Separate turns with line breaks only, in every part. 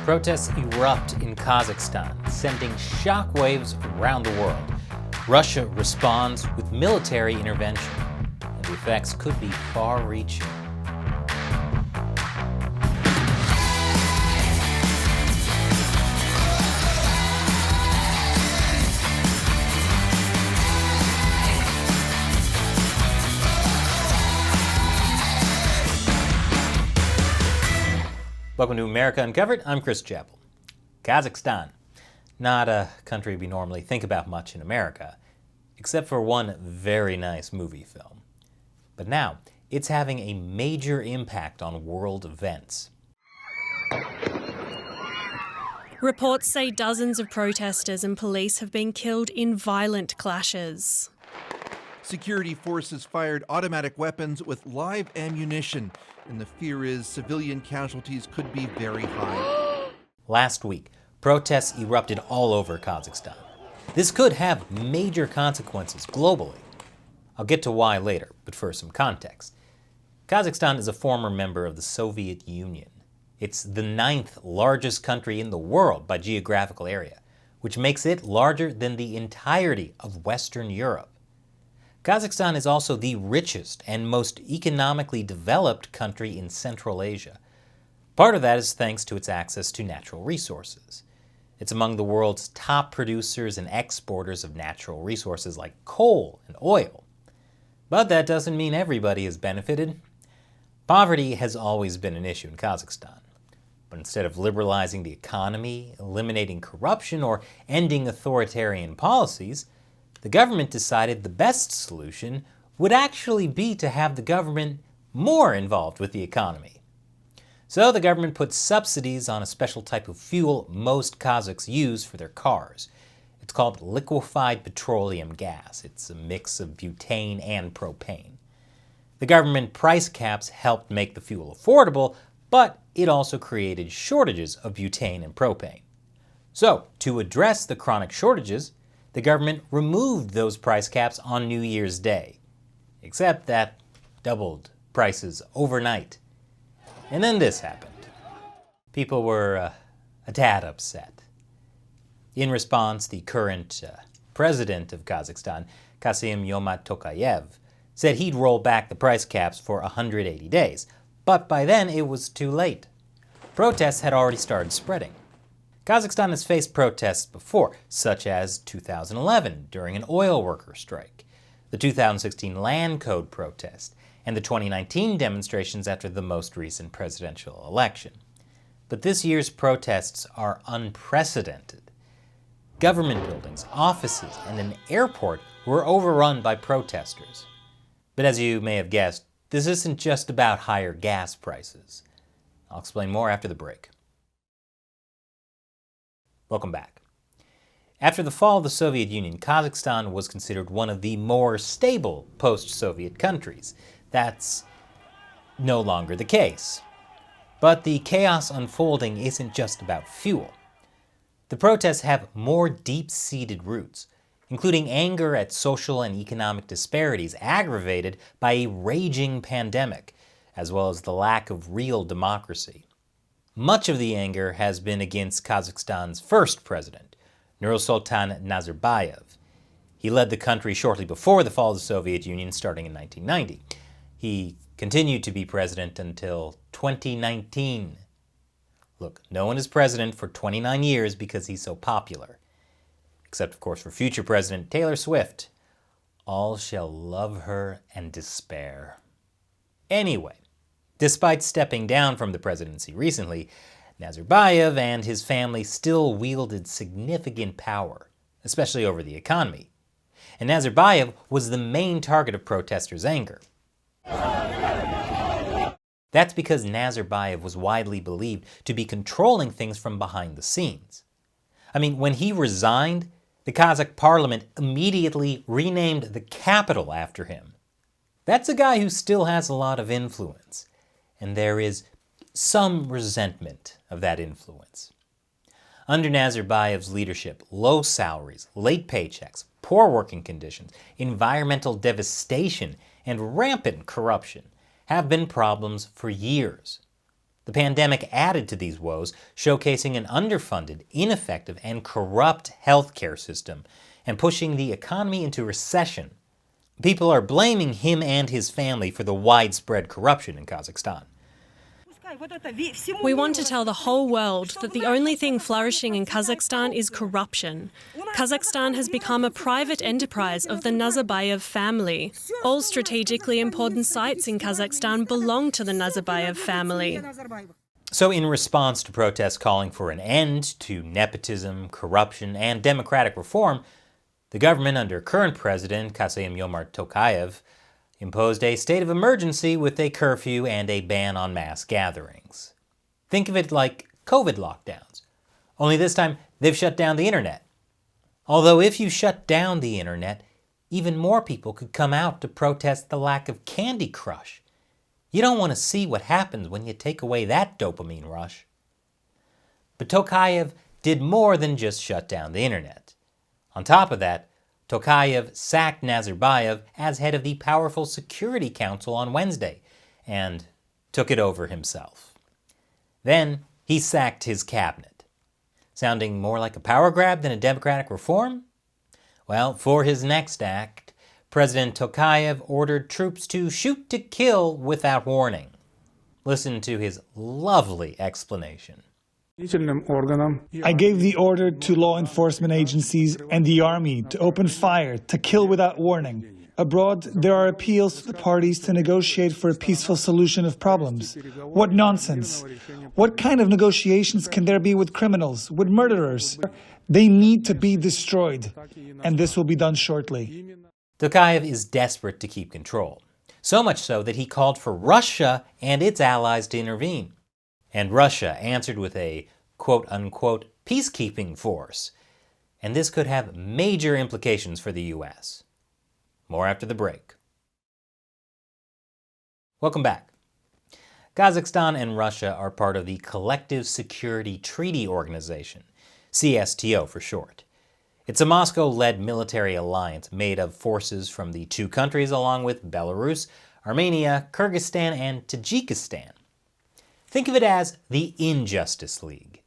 Protests erupt in Kazakhstan, sending shockwaves around the world. Russia responds with military intervention, and the effects could be far-reaching. Welcome to America Uncovered. I'm Chris Chappell. Kazakhstan. Not a country we normally think about much in America, except for one very nice movie film. But now, it's having a major impact on world events.
Reports say dozens of protesters and police have been killed in violent clashes.
Security forces fired automatic weapons with live ammunition, and the fear is civilian casualties could be very high.
Last week, protests erupted all over Kazakhstan. This could have major consequences globally. I'll get to why later, but first some context. Kazakhstan is a former member of the Soviet Union. It's the 9th largest country in the world by geographical area, which makes it larger than the entirety of Western Europe. Kazakhstan is also the richest and most economically developed country in Central Asia. Part of that is thanks to its access to natural resources. It's among the world's top producers and exporters of natural resources like coal and oil. But that doesn't mean everybody has benefited. Poverty has always been an issue in Kazakhstan. But instead of liberalizing the economy, eliminating corruption, or ending authoritarian policies, the government decided the best solution would actually be to have the government more involved with the economy. So the government put subsidies on a special type of fuel most Kazakhs use for their cars. It's called liquefied petroleum gas. It's a mix of butane and propane. The government price caps helped make the fuel affordable, but it also created shortages of butane and propane. So, to address the chronic shortages, the government removed those price caps on New Year's Day. Except that doubled prices overnight. And then this happened. People were a tad upset. In response, the current president of Kazakhstan, Kassym-Jomart Tokayev, said he'd roll back the price caps for 180 days. But by then, it was too late. Protests had already started spreading. Kazakhstan has faced protests before, such as 2011 during an oil worker strike, the 2016 land code protest, and the 2019 demonstrations after the most recent presidential election. But this year's protests are unprecedented. Government buildings, offices, and an airport were overrun by protesters. But as you may have guessed, this isn't just about higher gas prices. I'll explain more after the break. Welcome back. After the fall of the Soviet Union, Kazakhstan was considered one of the more stable post-Soviet countries. That's no longer the case. But the chaos unfolding isn't just about fuel. The protests have more deep-seated roots, including anger at social and economic disparities aggravated by a raging pandemic, as well as the lack of real democracy. Much of the anger has been against Kazakhstan's first president, Nursultan Nazarbayev. He led the country shortly before the fall of the Soviet Union, starting in 1990. He continued to be president until 2019. Look, no one is president for 29 years because he's so popular. Except, of course, for future President Taylor Swift. All shall love her and despair. Anyway, despite stepping down from the presidency recently, Nazarbayev and his family still wielded significant power, especially over the economy. And Nazarbayev was the main target of protesters' anger. That's because Nazarbayev was widely believed to be controlling things from behind the scenes. I mean, when he resigned, the Kazakh parliament immediately renamed the capital after him. That's a guy who still has a lot of influence. And there is some resentment of that influence. Under Nazarbayev's leadership, low salaries, late paychecks, poor working conditions, environmental devastation, and rampant corruption have been problems for years. The pandemic added to these woes, showcasing an underfunded, ineffective, and corrupt healthcare system, and pushing the economy into recession. People are blaming him and his family for the widespread corruption in Kazakhstan.
We want to tell the whole world that the only thing flourishing in Kazakhstan is corruption. Kazakhstan has become a private enterprise of the Nazarbayev family. All strategically important sites in Kazakhstan belong to the Nazarbayev family.
So in response to protests calling for an end to nepotism, corruption, and democratic reform, the government under current President Kassym-Jomart Tokayev imposed a state of emergency with a curfew and a ban on mass gatherings. Think of it like COVID lockdowns, only this time they've shut down the internet. Although if you shut down the internet, even more people could come out to protest the lack of Candy Crush. You don't want to see what happens when you take away that dopamine rush. But Tokayev did more than just shut down the internet. On top of that, Tokayev sacked Nazarbayev as head of the powerful Security Council on Wednesday and took it over himself. Then he sacked his cabinet. Sounding more like a power grab than a democratic reform? Well, for his next act, President Tokayev ordered troops to shoot to kill without warning. Listen to his lovely explanation.
I gave the order to law enforcement agencies and the army to open fire, to kill without warning. Abroad, there are appeals to the parties to negotiate for a peaceful solution of problems. What nonsense! What kind of negotiations can there be with criminals, with murderers? They need to be destroyed, and this will be done shortly.
Tokayev is desperate to keep control, so much so that he called for Russia and its allies to intervene. And Russia answered with a quote-unquote peacekeeping force. And this could have major implications for the U.S. More after the break. Welcome back. Kazakhstan and Russia are part of the Collective Security Treaty Organization, CSTO for short. It's a Moscow-led military alliance made of forces from the two countries along with Belarus, Armenia, Kyrgyzstan, and Tajikistan. Think of it as the Injustice League.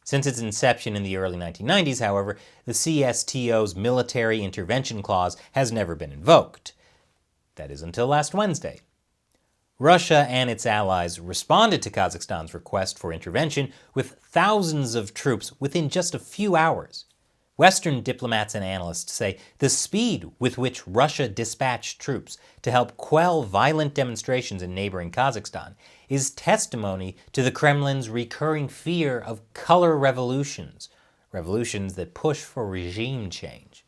Since its inception in the early 1990s, however, the CSTO's military intervention clause has never been invoked. That is until last Wednesday. Russia and its allies responded to Kazakhstan's request for intervention with thousands of troops within just a few hours. Western diplomats and analysts say the speed with which Russia dispatched troops to help quell violent demonstrations in neighboring Kazakhstan is testimony to the Kremlin's recurring fear of color revolutions, revolutions that push for regime change.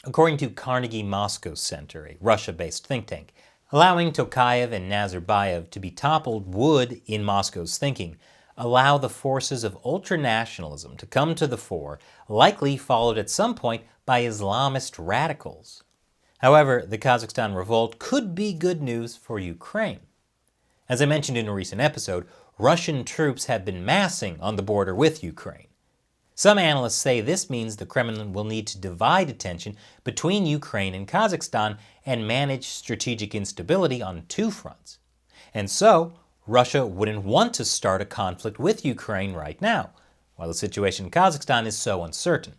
According to Carnegie Moscow Center, a Russia-based think tank, allowing Tokayev and Nazarbayev to be toppled would, in Moscow's thinking, allow the forces of ultranationalism to come to the fore, likely followed at some point by Islamist radicals. However, the Kazakhstan revolt could be good news for Ukraine. As I mentioned in a recent episode, Russian troops have been massing on the border with Ukraine. Some analysts say this means the Kremlin will need to divide attention between Ukraine and Kazakhstan and manage strategic instability on two fronts. And so, Russia wouldn't want to start a conflict with Ukraine right now, while the situation in Kazakhstan is so uncertain.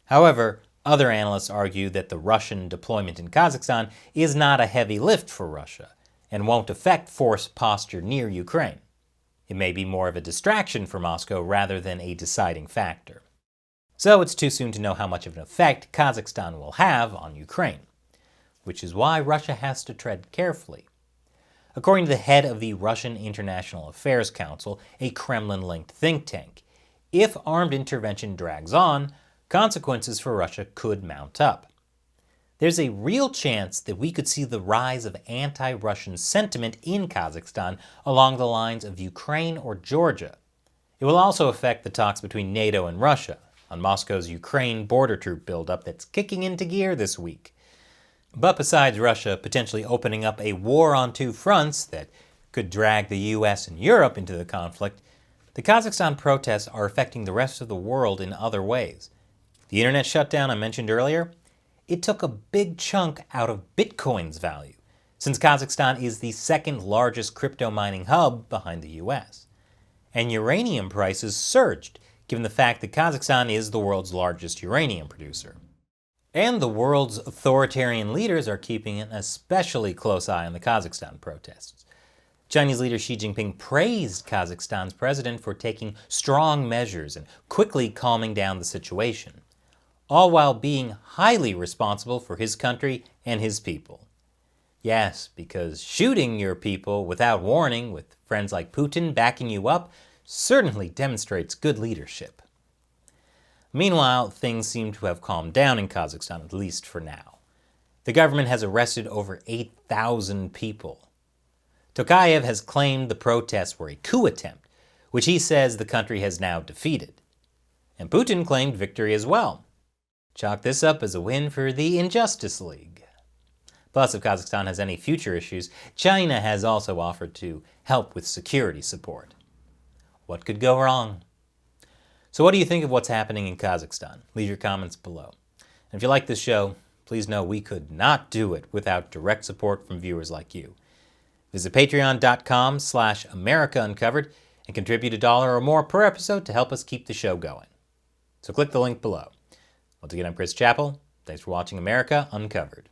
However, other analysts argue that the Russian deployment in Kazakhstan is not a heavy lift for Russia and won't affect force posture near Ukraine. It may be more of a distraction for Moscow rather than a deciding factor. So it's too soon to know how much of an effect Kazakhstan will have on Ukraine, which is why Russia has to tread carefully. According to the head of the Russian International Affairs Council, a Kremlin-linked think tank, if armed intervention drags on, consequences for Russia could mount up. There's a real chance that we could see the rise of anti-Russian sentiment in Kazakhstan along the lines of Ukraine or Georgia. It will also affect the talks between NATO and Russia on Moscow's Ukraine border troop buildup that's kicking into gear this week. But besides Russia potentially opening up a war on two fronts that could drag the US and Europe into the conflict, the Kazakhstan protests are affecting the rest of the world in other ways. The internet shutdown I mentioned earlier, it took a big chunk out of Bitcoin's value, since Kazakhstan is the second largest crypto mining hub behind the US. and uranium prices surged, given the fact that Kazakhstan is the world's largest uranium producer. And the world's authoritarian leaders are keeping an especially close eye on the Kazakhstan protests. Chinese leader Xi Jinping praised Kazakhstan's president for taking strong measures and quickly calming down the situation, all while being highly responsible for his country and his people. Yes, because shooting your people without warning, with friends like Putin backing you up, certainly demonstrates good leadership. Meanwhile, things seem to have calmed down in Kazakhstan, at least for now. The government has arrested over 8,000 people. Tokayev has claimed the protests were a coup attempt, which he says the country has now defeated. And Putin claimed victory as well. Chalk this up as a win for the Injustice League. Plus, if Kazakhstan has any future issues, China has also offered to help with security support. What could go wrong? So what do you think of what's happening in Kazakhstan? Leave your comments below. And if you like this show, please know we could not do it without direct support from viewers like you. Visit patreon.com/AmericaUncovered and contribute $1 or more per episode to help us keep the show going. So click the link below. Once again, I'm Chris Chappell. Thanks for watching America Uncovered.